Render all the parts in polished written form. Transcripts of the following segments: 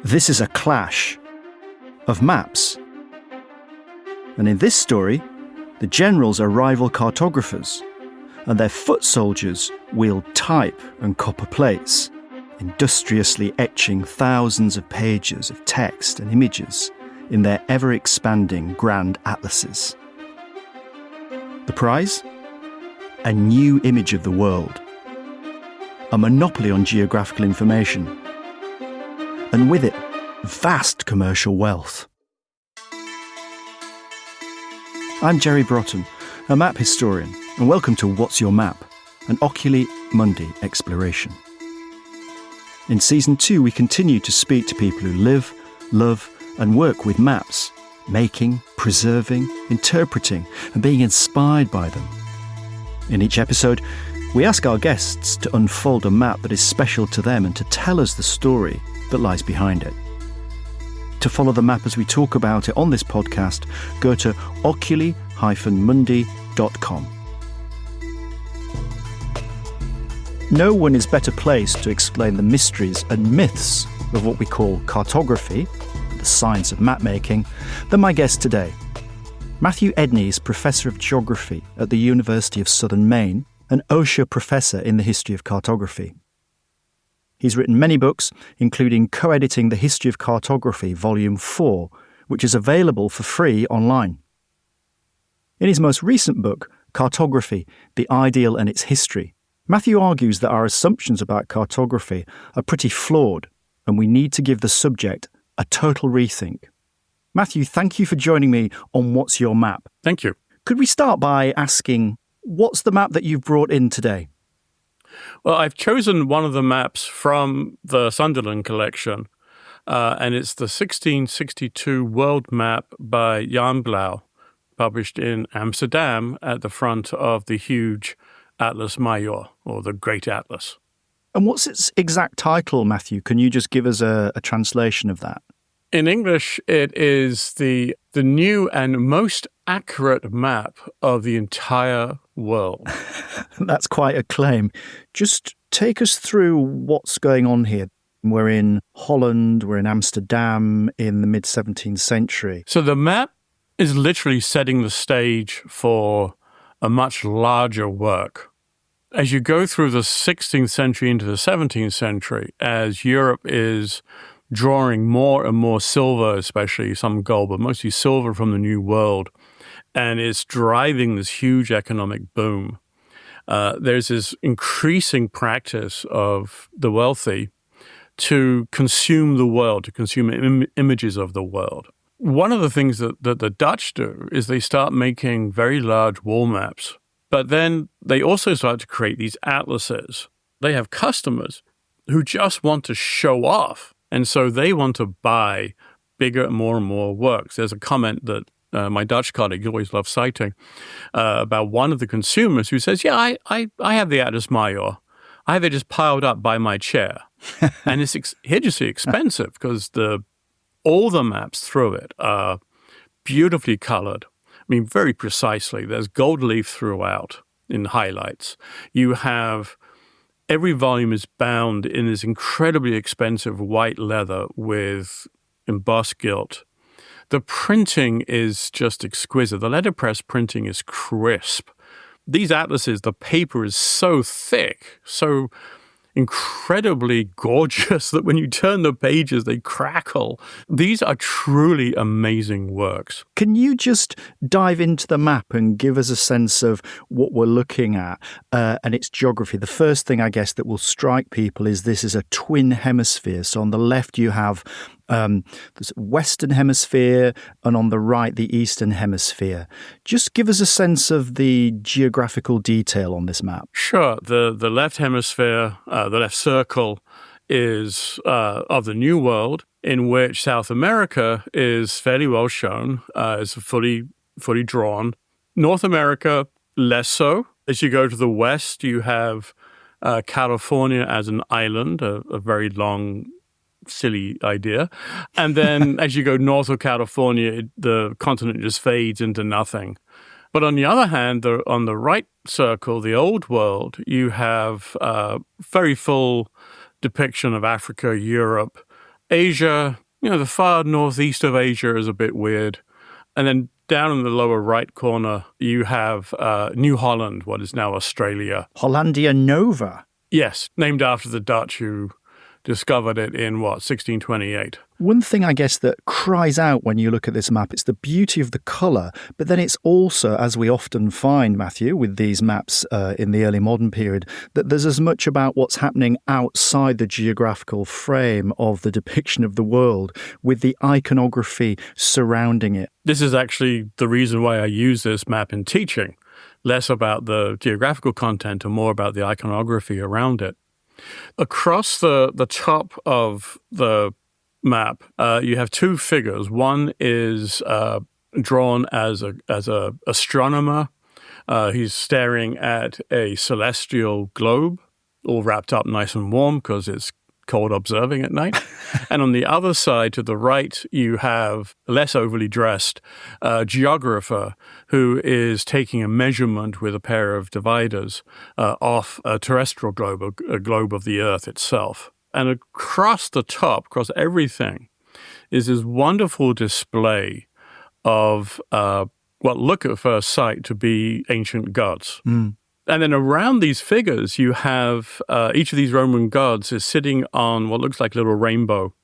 This is a clash of maps. And in this story, the generals are rival cartographers, and their foot soldiers wield type and copper plates, industriously etching thousands of pages of text and images in their ever-expanding grand atlases. The prize? A new image of the world. A monopoly on geographical information. And with it, vast commercial wealth. I'm Jerry Broughton, a map historian, and welcome to What's Your Map, an Oculi Mundi exploration. In Season 2, we continue to speak to people who live, love, and work with maps, making, preserving, interpreting, and being inspired by them. In each episode, we ask our guests to unfold a map that is special to them and to tell us the story that lies behind it. To follow the map as we talk about it on this podcast, go to oculi-mundi.com. No one is better placed to explain the mysteries and myths of what we call cartography, the science of map making, than my guest today. Matthew Edney is Professor of Geography at the University of Southern Maine and Osher Professor in the History of Cartography. He's written many books, including co-editing the History of Cartography, Volume 4, which is available for free online. In his most recent book, Cartography, The Ideal and Its History, Matthew argues that our assumptions about cartography are pretty flawed, and we need to give the subject a total rethink. Matthew, thank you for joining me on What's Your Map? Thank you. Could we start by asking, what's the map that you've brought in today? Well, I've chosen one of the maps from the Sunderland collection, and it's the 1662 world map by Joan Blaeu, published in Amsterdam at the front of the huge Atlas Maior, or the Great Atlas. And what's its exact title, Matthew? Can you just give us a translation of that? In English, it is the new and most accurate map of the entire world. That's quite a claim. Just take us through what's going on here. We're in Holland, we're in Amsterdam in the mid-17th century. So the map is literally setting the stage for a much larger work. As you go through the 16th century into the 17th century, as Europe is drawing more and more silver, especially some gold, but mostly silver from the New World, and it's driving this huge economic boom. There's this increasing practice of the wealthy to consume the world, to consume images of the world. One of the things that the Dutch do is they start making very large wall maps, but then they also start to create these atlases. They have customers who just want to show off, and so they want to buy bigger and more works. There's a comment that my Dutch colleague always loves citing about one of the consumers who says, yeah, I have the Atlas Maior. I have it just piled up by my chair. And it's hideously expensive because all the maps through it are beautifully colored. I mean, very precisely. There's gold leaf throughout in highlights. You have every volume is bound in this incredibly expensive white leather with embossed gilt. The printing is just exquisite. The letterpress printing is crisp. These atlases, the paper is so thick, so incredibly gorgeous that when you turn the pages, they crackle. These are truly amazing works. Can you just dive into the map and give us a sense of what we're looking at and its geography? The first thing, I guess, that will strike people is this is a twin hemisphere. So on the left, you have the Western Hemisphere, and on the right, the Eastern Hemisphere. Just give us a sense of the geographical detail on this map. Sure. The left hemisphere, the left circle, is of the New World, in which South America is fairly well shown, is fully drawn. North America, less so. As you go to the west, you have California as an island, a very long, silly idea. And then as you go north of California, the continent just fades into nothing. But on the other hand, on the right circle, the old world, you have a very full depiction of Africa, Europe, Asia, the far northeast of Asia is a bit weird. And then down in the lower right corner, you have New Holland, what is now Australia. Hollandia Nova. Yes, named after the Dutch who discovered it in, 1628. One thing, I guess, that cries out when you look at this map, it's the beauty of the colour, but then it's also, as we often find, Matthew, with these maps in the early modern period, that there's as much about what's happening outside the geographical frame of the depiction of the world with the iconography surrounding it. This is actually the reason why I use this map in teaching, less about the geographical content and more about the iconography around it. Across the top of the map, you have two figures. One is drawn as a astronomer. He's staring at a celestial globe, all wrapped up nice and warm because it's cold observing at night. And on the other side, to the right, you have a less overly dressed geographer who is taking a measurement with a pair of dividers off a terrestrial globe, a globe of the Earth itself. And across the top, across everything, is this wonderful display of what look at first sight to be ancient gods. Mm. And then around these figures, you have each of these Roman gods is sitting on what looks like a little rainbow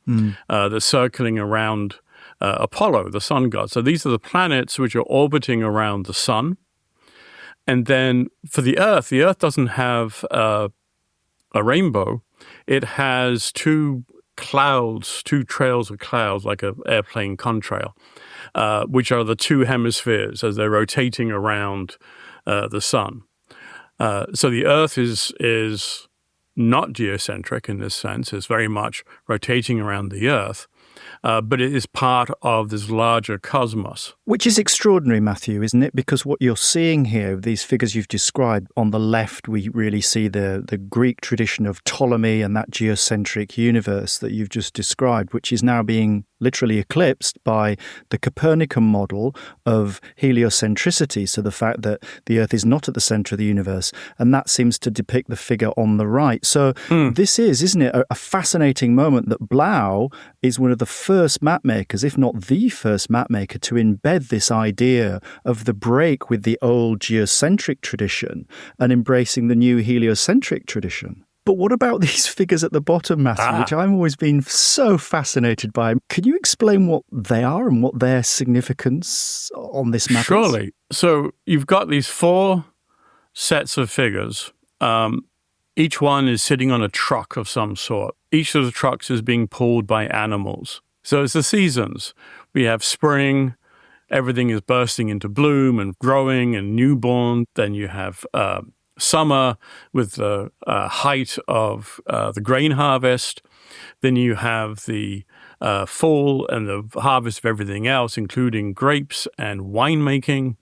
that's circling around Apollo, the sun god. So these are the planets which are orbiting around the sun. And then for the Earth doesn't have a rainbow. It has two trails of clouds, like an airplane contrail, which are the two hemispheres as they're rotating around the sun. So the Earth is not geocentric in this sense. It's very much rotating around the Earth, but it is part of this larger cosmos. Which is extraordinary, Matthew, isn't it? Because what you're seeing here, these figures you've described, on the left we really see the Greek tradition of Ptolemy and that geocentric universe that you've just described, which is now being literally eclipsed by the Copernican model of heliocentricity, so the fact that the Earth is not at the centre of the universe, and that seems to depict the figure on the right. So this is, isn't it, a fascinating moment that Blaeu is one of the first map makers, if not the first map maker, to embed this idea of the break with the old geocentric tradition and embracing the new heliocentric tradition. But what about these figures at the bottom, Matthew, which I've always been so fascinated by? Can you explain what they are and what their significance on this map is? Surely. So you've got these four sets of figures. Each one is sitting on a truck of some sort. Each of the trucks is being pulled by animals. So it's the seasons. We have spring. Everything is bursting into bloom and growing and newborn. Then you have summer with the height of the grain harvest. Then you have the fall and the harvest of everything else, including grapes and winemaking.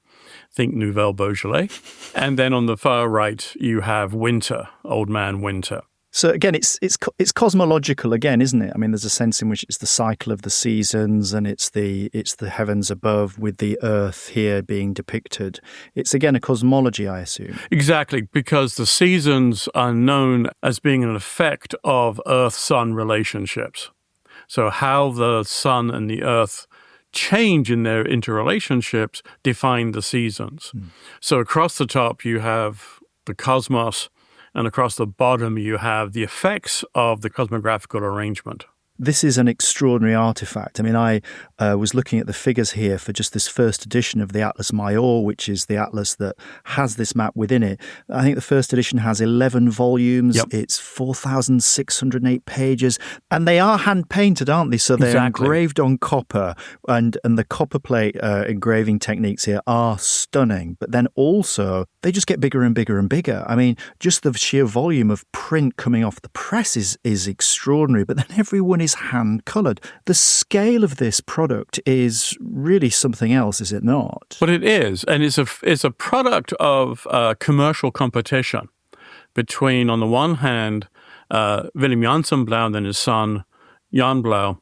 Think Nouvelle Beaujolais. And then on the far right, you have winter, old man winter. So again, it's cosmological again, isn't it? I mean, there's a sense in which it's the cycle of the seasons, and it's the heavens above with the earth here being depicted. It's again a cosmology, I assume. Exactly, because the seasons are known as being an effect of Earth-Sun relationships. So how the sun and the earth change in their interrelationships define the seasons. So across the top, you have the cosmos, and across the bottom, you have the effects of the cosmographical arrangement. This is an extraordinary artifact. I mean, I was looking at the figures here for just this first edition of the Atlas Maior, which is the atlas that has this map within it. I think the first edition has 11 volumes. Yep. It's 4,608 pages. And they are hand-painted, aren't they? So they're engraved on copper. And the copper plate engraving techniques here are stunning. But then also, they just get bigger and bigger and bigger. I mean, just the sheer volume of print coming off the press is extraordinary. But then everyone is hand-coloured. The scale of this product is really something else, is it not? But it is, and it's a product of commercial competition between, on the one hand, Willem Janssen Blaeu and then his son, Joan Blaeu.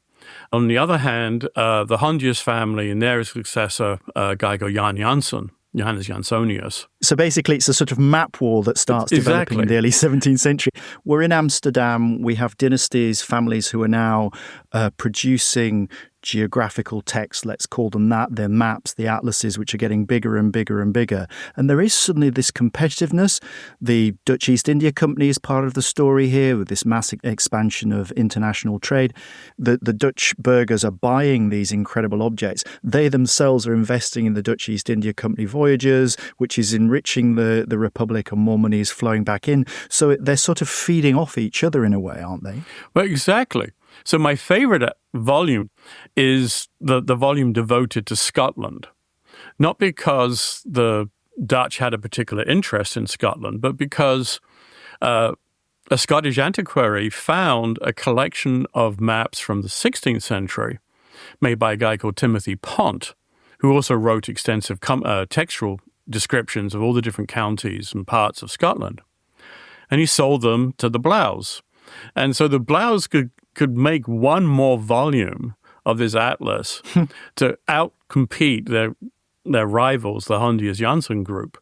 On the other hand, the Hondius family and their successor, Geiger Jan Janssen, Johannes Jansonius. So basically, it's a sort of map wall that starts developing in the early 17th century. We're in Amsterdam. We have dynasties, families who are now producing geographical texts, let's call them that, their maps, the atlases, which are getting bigger and bigger and bigger. And there is suddenly this competitiveness. The Dutch East India Company is part of the story here with this massive expansion of international trade. The Dutch burghers are buying these incredible objects. They themselves are investing in the Dutch East India Company voyages, which is enriching the Republic, and more money is flowing back in. So they're sort of feeding off each other in a way, aren't they? Well, exactly. So my favorite volume is the volume devoted to Scotland, not because the Dutch had a particular interest in Scotland, but because a Scottish antiquary found a collection of maps from the 16th century made by a guy called Timothy Pont, who also wrote extensive textual descriptions of all the different counties and parts of Scotland. And he sold them to the Blaus. And so the Blaus could make one more volume of this atlas to outcompete their rivals, the Hondius Janssen group.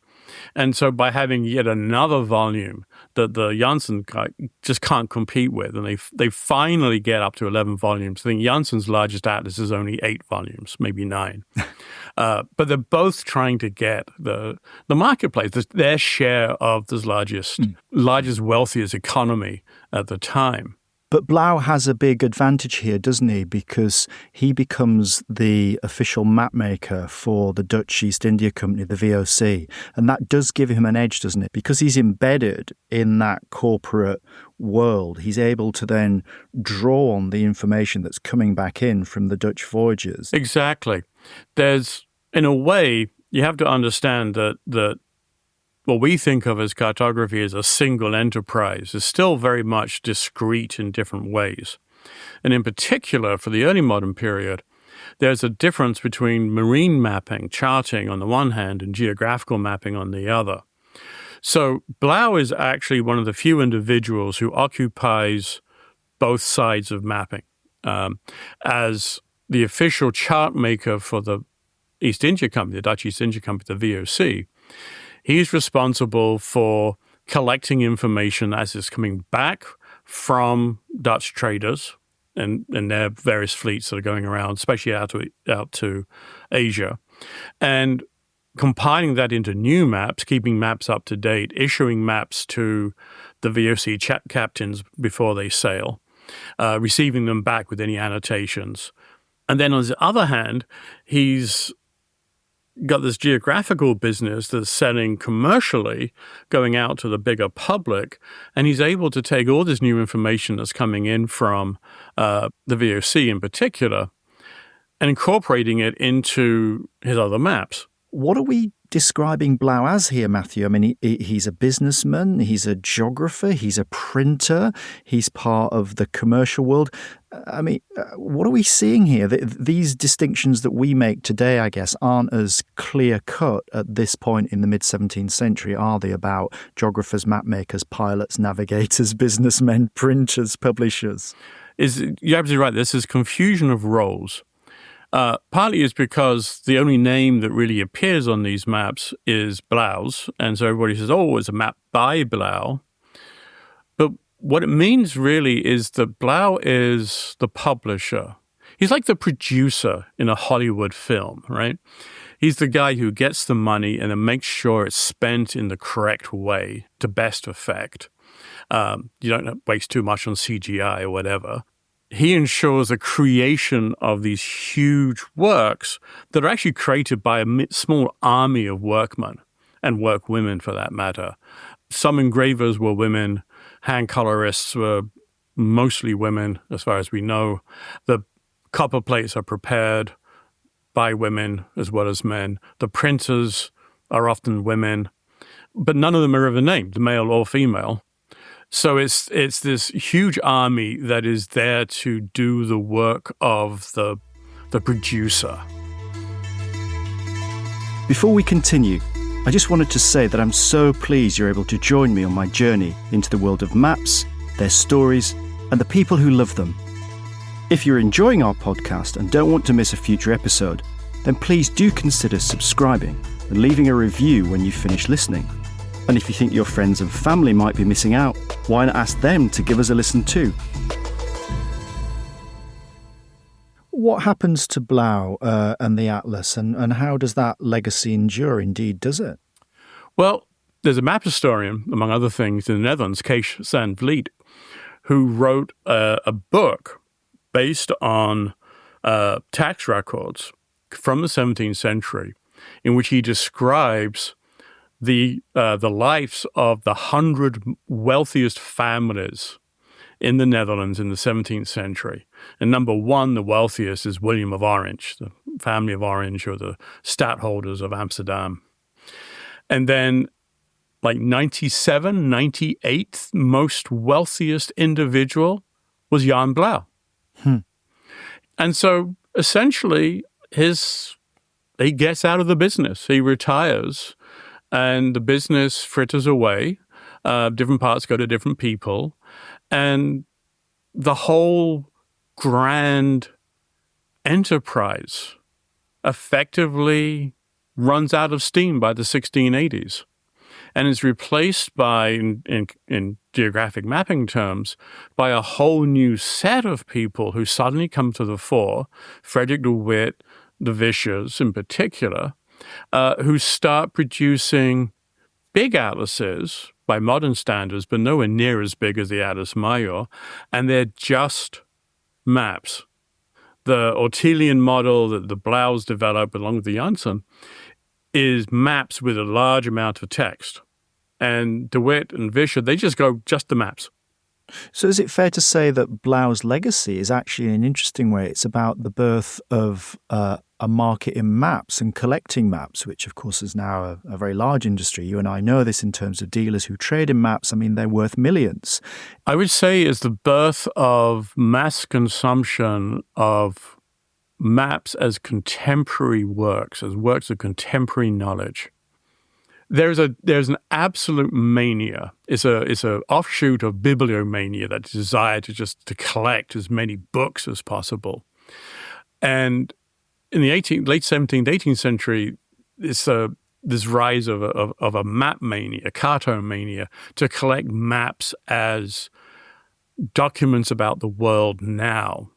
And so by having yet another volume that the Janssen guy just can't compete with, and they finally get up to 11 volumes. I think Janssen's largest atlas is only 8 volumes, maybe 9. But they're both trying to get the marketplace, their share of this largest, wealthiest economy at the time. But Blaeu has a big advantage here, doesn't he? Because he becomes the official map maker for the Dutch East India Company, the VOC. And that does give him an edge, doesn't it? Because he's embedded in that corporate world. He's able to then draw on the information that's coming back in from the Dutch voyages. Exactly. There's, in a way, you have to understand that what we think of as cartography as a single enterprise is still very much discrete in different ways. And in particular, for the early modern period, there's a difference between marine mapping, charting on the one hand, and geographical mapping on the other. So Blaeu is actually one of the few individuals who occupies both sides of mapping. As the official chart maker for the East India Company, the Dutch East India Company, the VOC, he's responsible for collecting information as it's coming back from Dutch traders and their various fleets that are going around, especially out to Asia, and compiling that into new maps, keeping maps up to date, issuing maps to the VOC captains before they sail, receiving them back with any annotations. And then on the other hand, he's got this geographical business that's selling commercially, going out to the bigger public, and he's able to take all this new information that's coming in from the VOC in particular and incorporating it into his other maps. What are we describing Blaeu as here, Matthew? I mean, he's a businessman, he's a geographer, he's a printer, he's part of the commercial world. I mean, what are we seeing here? These distinctions that we make today, I guess, aren't as clear-cut at this point in the mid-17th century, are they, about geographers, mapmakers, pilots, navigators, businessmen, printers, publishers? You're absolutely right. This is confusion of roles. Partly is because the only name that really appears on these maps is Blaeu's, and so everybody says, oh, it's a map by Blaeu. But what it means really is that Blaeu is the publisher. He's like the producer in a Hollywood film, right? He's the guy who gets the money and then makes sure it's spent in the correct way to best effect. You don't waste too much on CGI or whatever. He ensures the creation of these huge works that are actually created by a small army of workmen and workwomen, for that matter. Some engravers were women. Hand colorists were mostly women, as far as we know. The copper plates are prepared by women as well as men. The printers are often women, but none of them are ever named, male or female. So it's this huge army that is there to do the work of the producer. Before we continue, I just wanted to say that I'm so pleased you're able to join me on my journey into the world of maps, their stories, and the people who love them. If you're enjoying our podcast and don't want to miss a future episode, then please do consider subscribing. and leaving a review when you finish listening. And if you think your friends and family might be missing out, why not ask them to give us a listen too? What happens to Blaeu and the Atlas, and how does that legacy endure? Indeed, does it? Well, there's a map historian, among other things, in the Netherlands, Kees van Vliet, who wrote a book based on tax records from the 17th century, in which he describes the lives of the 100 wealthiest families in the Netherlands in the 17th century. And number one, the wealthiest, is William of Orange, the family of Orange, or the stadholders of Amsterdam. And then, like 97, 98th most wealthiest individual was Joan Blaeu. And so essentially he gets out of the business. He retires, and the business fritters away. Different parts go to different people. And the whole grand enterprise effectively runs out of steam by the 1680s and is replaced by, in geographic mapping terms, by a whole new set of people who suddenly come to the fore, Frederick de Witt, the Visschers in particular, who start producing big atlases by modern standards, but nowhere near as big as the Atlas Maior, and they're just maps. The Ortelian model that the Blaus developed along with the Janssen is maps with a large amount of text. And de Witt and Visscher, they just go just the maps. So is it fair to say that Blau's legacy is actually, in an interesting way, it's about the birth of a market in maps and collecting maps, which of course is now a very large industry. You and I know this in terms of dealers who trade in maps. I mean, they're worth millions. I would say it's the birth of mass consumption of maps as contemporary works, as works of contemporary knowledge. There's an absolute mania. It's a offshoot of bibliomania, that desire to collect as many books as possible. And in the late 17th, 18th century, it's this rise of a map mania, a cartomania, to collect maps as documents about the world now.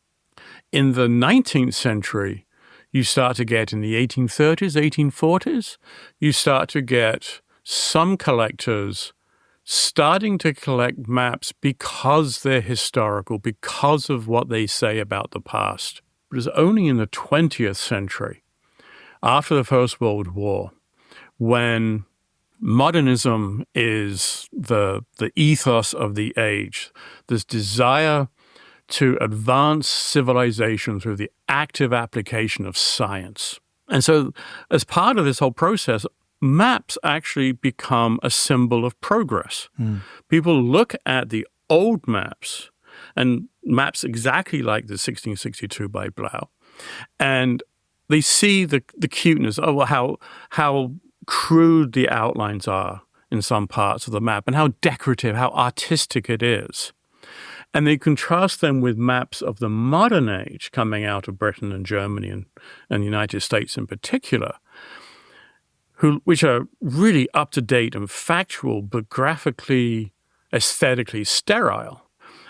In the 19th century, you start to get, in the 1830s, 1840s, you start to get some collectors starting to collect maps because they're historical, because of what they say about the past. It was only in the 20th century, after the First World War, when modernism is the ethos of the age, this desire to advance civilization through the active application of science. And so as part of this whole process, maps actually become a symbol of progress. People look at the old maps, and maps exactly like the 1662 by Blaeu, and they see the cuteness, how crude the outlines are in some parts of the map, and how decorative, how artistic it is. And they contrast them with maps of the modern age coming out of Britain and Germany and the United States in particular, which are really up-to-date and factual, but graphically, aesthetically sterile.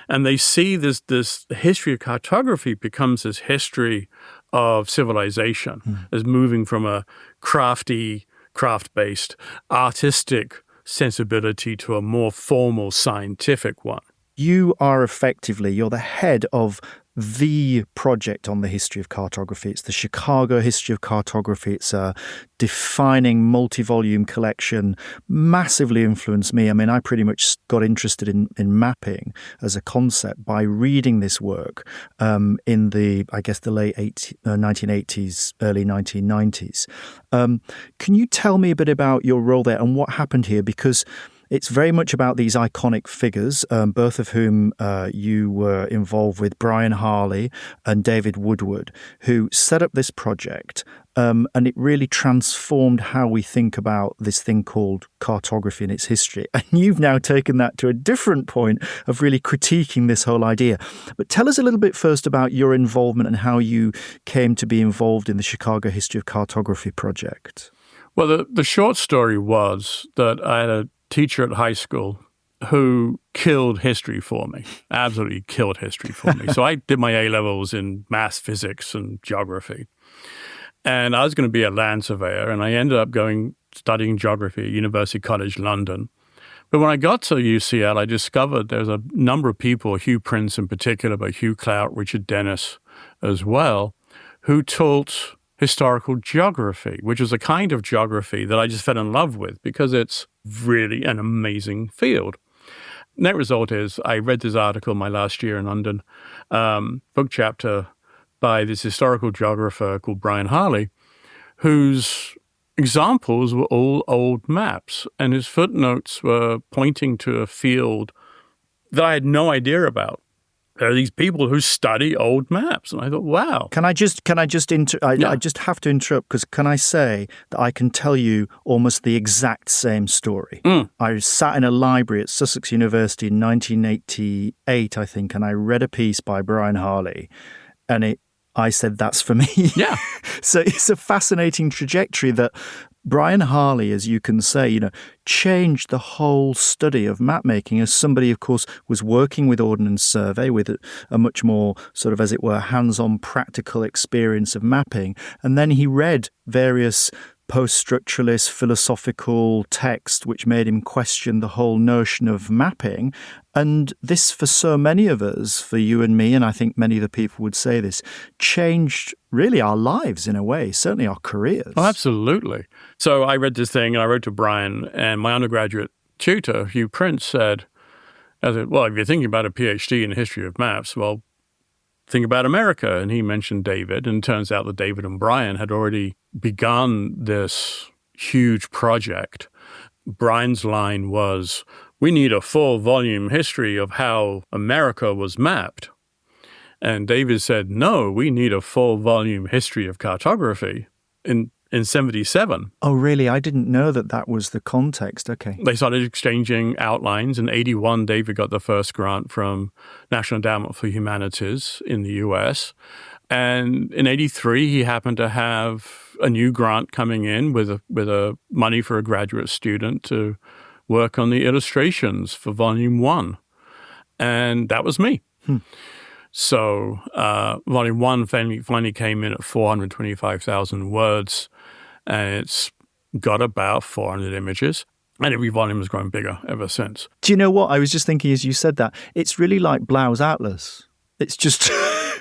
And they see this history of cartography becomes this history of civilization, as moving from a craft-based, artistic sensibility to a more formal scientific one. You're the head of the project on the history of cartography. It's the Chicago History of Cartography. It's a defining multi-volume collection, massively influenced me. I mean, I pretty much got interested in mapping as a concept by reading this work in the late 1980s, early 1990s. Can you tell me a bit about your role there and what happened here? Because it's very much about these iconic figures, both of whom you were involved with, Brian Harley and David Woodward, who set up this project, and it really transformed how we think about this thing called cartography and its history. And you've now taken that to a different point of really critiquing this whole idea. But tell us a little bit first about your involvement and how you came to be involved in the Chicago History of Cartography project. Well, the short story was that I had a teacher at high school who killed history for me, absolutely killed history for me. So I did my A-levels in math, physics, and geography. And I was going to be a land surveyor, and I ended up studying geography at University College London. But when I got to UCL, I discovered there's a number of people, Hugh Prince in particular, but Hugh Clout, Richard Dennis as well, who taught historical geography, which is a kind of geography that I just fell in love with because it's really an amazing field. Net result is I read this article my last year in London, book chapter by this historical geographer called Brian Harley, whose examples were all old maps, and his footnotes were pointing to a field that I had no idea about. There are these people who study old maps, and I thought, wow. I just have to interrupt because can I say that I can tell you almost the exact same story? I sat in a library at Sussex University in 1988, I think, and I read a piece by Brian Harley, and I said, that's for me. Yeah. So it's a fascinating trajectory that Brian Harley, as you can say, changed the whole study of map making as somebody, of course, was working with Ordnance Survey with a much more sort of, as it were, hands-on practical experience of mapping. And then he read various post-structuralist philosophical text which made him question the whole notion of mapping. And this, for so many of us, for you and me, and I think many of the people would say this, changed really our lives in a way, certainly our careers. Oh, absolutely. So I read this thing and I wrote to Brian, and my undergraduate tutor, Hugh Prince, said, well, if you're thinking about a PhD in history of maps, well, think about America. And he mentioned David, and it turns out that David and Brian had already begun this huge project. Brian's line was, we need a full volume history of how America was mapped. And David said, no, we need a full volume history of cartography in 77. Oh, really? I didn't know that was the context. Okay. They started exchanging outlines. In 81, David got the first grant from National Endowment for Humanities in the US. And in 83, he happened to have a new grant coming in with a money for a graduate student to work on the illustrations for Volume 1. And that was me. So Volume 1 finally came in at 425,000 words, and it's got about 400 images. And every volume has grown bigger ever since. Do you know what? I was just thinking as you said that, it's really like Blaeu's Atlas. It's just...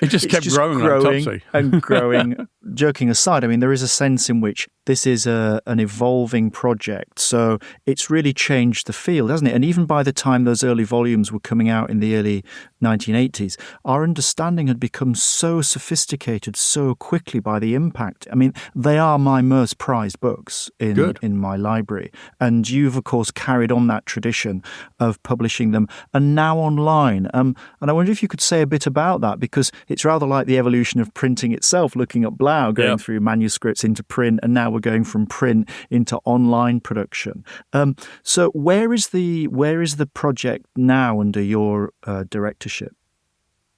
It just kept growing like Topsy. And growing. Joking aside, I mean, there is a sense in which this is an evolving project. So it's really changed the field, hasn't it? And even by the time those early volumes were coming out in the early 1980s, our understanding had become so sophisticated so quickly by the impact. I mean, they are my most prized books in my library. And you've, of course, carried on that tradition of publishing them and now online. And I wonder if you could say a bit about that, because it's rather like the evolution of printing itself, looking at Blaeu, going through manuscripts into print, and now we're going from print into online production. So where is the project now under your directorship?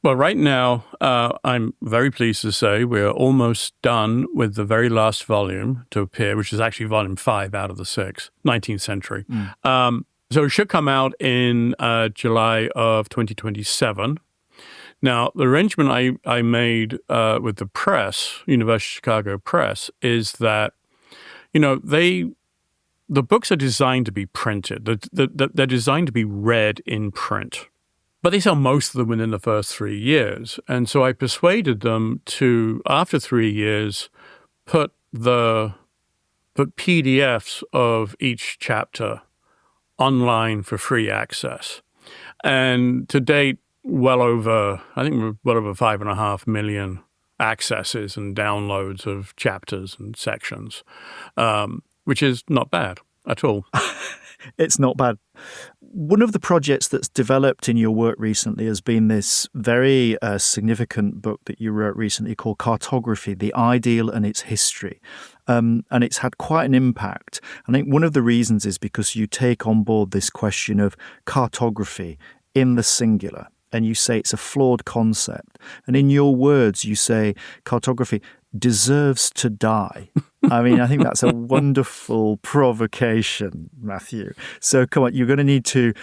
Well, right now, I'm very pleased to say we're almost done with the very last volume to appear, which is actually volume 5 out of the 6, 19th century. So it should come out in July of 2027. Now, the arrangement I made with the press, University of Chicago Press, is that, the books are designed to be printed. They're designed to be read in print. But they sell most of them within the first 3 years. And so I persuaded them to, after 3 years, put PDFs of each chapter online for free access. And to date, well over 5.5 million accesses and downloads of chapters and sections, which is not bad at all. It's not bad. One of the projects that's developed in your work recently has been this very significant book that you wrote recently called Cartography, The Ideal and Its History. And it's had quite an impact. I think one of the reasons is because you take on board this question of cartography in the singular. and you say it's a flawed concept. And in your words, you say cartography deserves to die. I mean, I think that's a wonderful provocation, Matthew. So come on, you're going to need to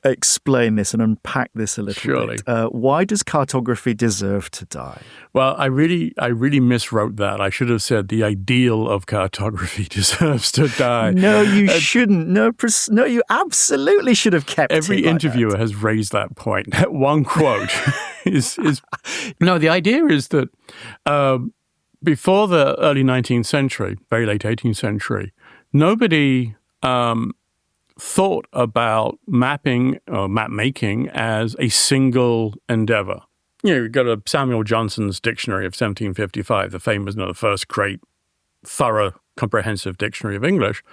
explain this and unpack this a little bit. Why does cartography deserve to die? Well, I really miswrote that. I should have said the ideal of cartography deserves to die. No, you shouldn't. No, you absolutely should have kept every it like interviewer that. has raised that point. That one quote is no. The idea is that before the early 19th century, very late 18th century, nobody thought about mapping or map making as a single endeavor. You go to Samuel Johnson's dictionary of 1755, the famous, the first great, thorough, comprehensive dictionary of English.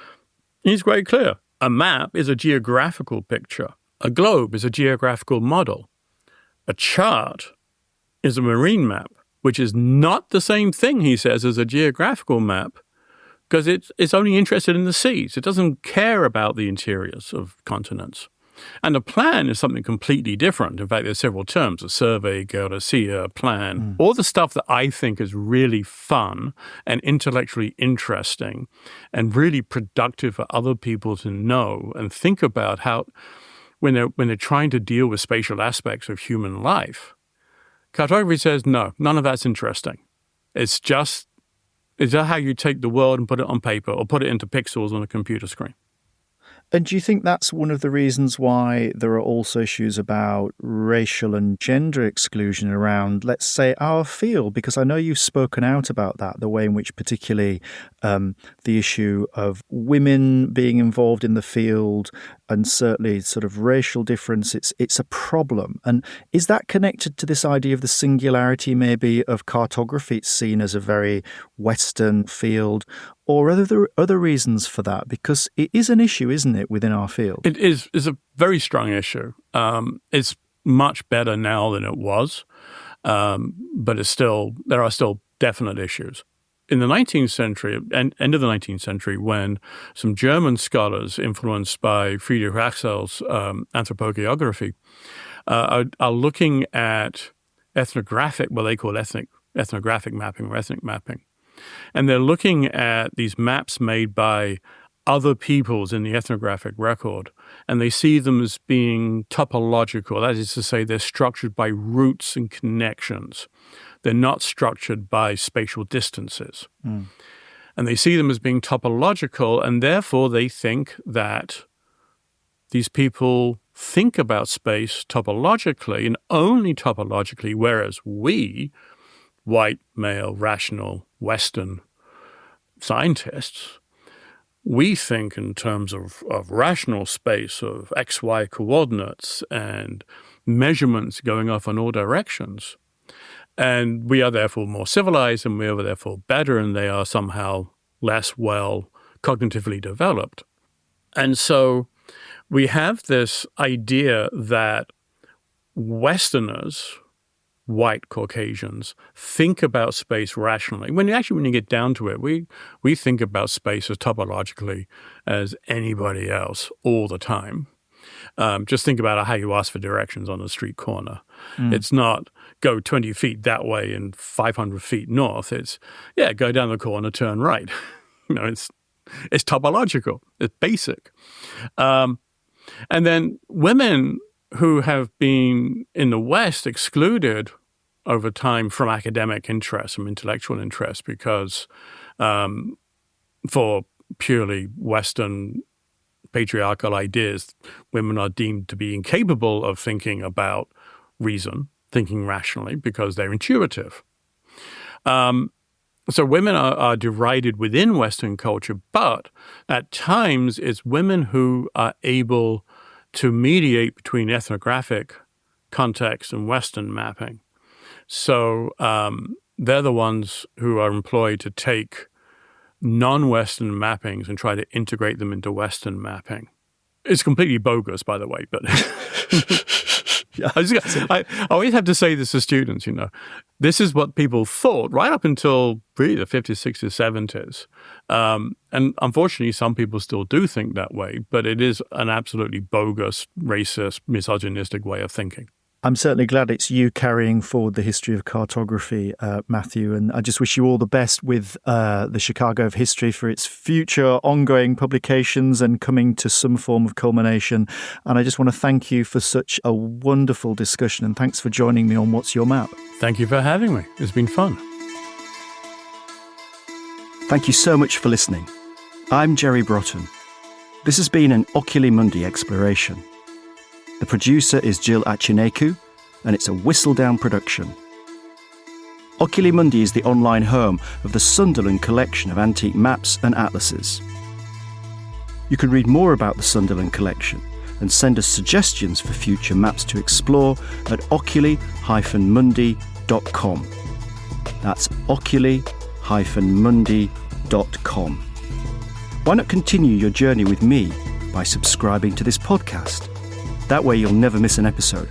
He's very clear. A map is a geographical picture. A globe is a geographical model. A chart is a marine map, which is not the same thing, he says, as a geographical map, because it's only interested in the seas. It doesn't care about the interiors of continents. And a plan is something completely different. In fact, there's several terms: a survey, geodesia, a plan. All the stuff that I think is really fun and intellectually interesting and really productive for other people to know and think about how, when they're trying to deal with spatial aspects of human life. Cartography says, no, none of that's interesting. It's just how you take the world and put it on paper or put it into pixels on a computer screen. And do you think that's one of the reasons why there are also issues about racial and gender exclusion around, let's say, our field? Because I know you've spoken out about that, the way in which particularly the issue of women being involved in the field and certainly sort of racial difference, it's a problem. And is that connected to this idea of the singularity maybe of cartography? It's seen as a very Western field. Or are there other reasons for that? Because it is an issue, isn't it, within our field? It is a very strong issue. It's much better now than it was, but there are still definite issues. In the 19th century, end of the 19th century, when some German scholars influenced by Friedrich Axel's anthropogeography are looking at ethnographic, what they call ethnographic mapping or ethnic mapping. And they're looking at these maps made by other peoples in the ethnographic record, and they see them as being topological. That is to say, they're structured by roots and connections. They're not structured by spatial distances. And they see them as being topological, and therefore they think that these people think about space topologically and only topologically, whereas we, white, male, rational, Western scientists, we think in terms of rational space, of XY coordinates and measurements going off in all directions. And we are therefore more civilized, and we are therefore better, and they are somehow less well cognitively developed. And so we have this idea that Westerners, white Caucasians, think about space rationally. When you get down to it, we think about space as topologically as anybody else all the time. Just think about how you ask for directions on a street corner. It's not go 20 feet that way and 500 feet north. It's, go down the corner, turn right. It's topological. It's basic. And then women who have been in the West excluded over time from academic interest, from intellectual interest, because for purely Western patriarchal ideas, women are deemed to be incapable of thinking about reason, thinking rationally, because they're intuitive. So women are derided within Western culture, but at times it's women who are able to mediate between ethnographic context and Western mapping. So they're the ones who are employed to take non-Western mappings and try to integrate them into Western mapping. It's completely bogus, by the way, but I always have to say this to students, this is what people thought right up until really the 50s, 60s, 70s. And unfortunately, some people still do think that way, but it is an absolutely bogus, racist, misogynistic way of thinking. I'm certainly glad it's you carrying forward the history of cartography, Matthew, and I just wish you all the best with the Chicago of History for its future ongoing publications and coming to some form of culmination. And I just want to thank you for such a wonderful discussion, and thanks for joining me on What's Your Map. Thank you for having me. It's been fun. Thank you so much for listening. I'm Jerry Broughton. This has been an Oculi Mundi exploration. The producer is Jill Achineku, and it's a Whistledown production. Oculi Mundi is the online home of the Sunderland collection of antique maps and atlases. You can read more about the Sunderland collection and send us suggestions for future maps to explore at oculi-mundi.com. That's oculi-mundi.com. Why not continue your journey with me by subscribing to this podcast? That way you'll never miss an episode.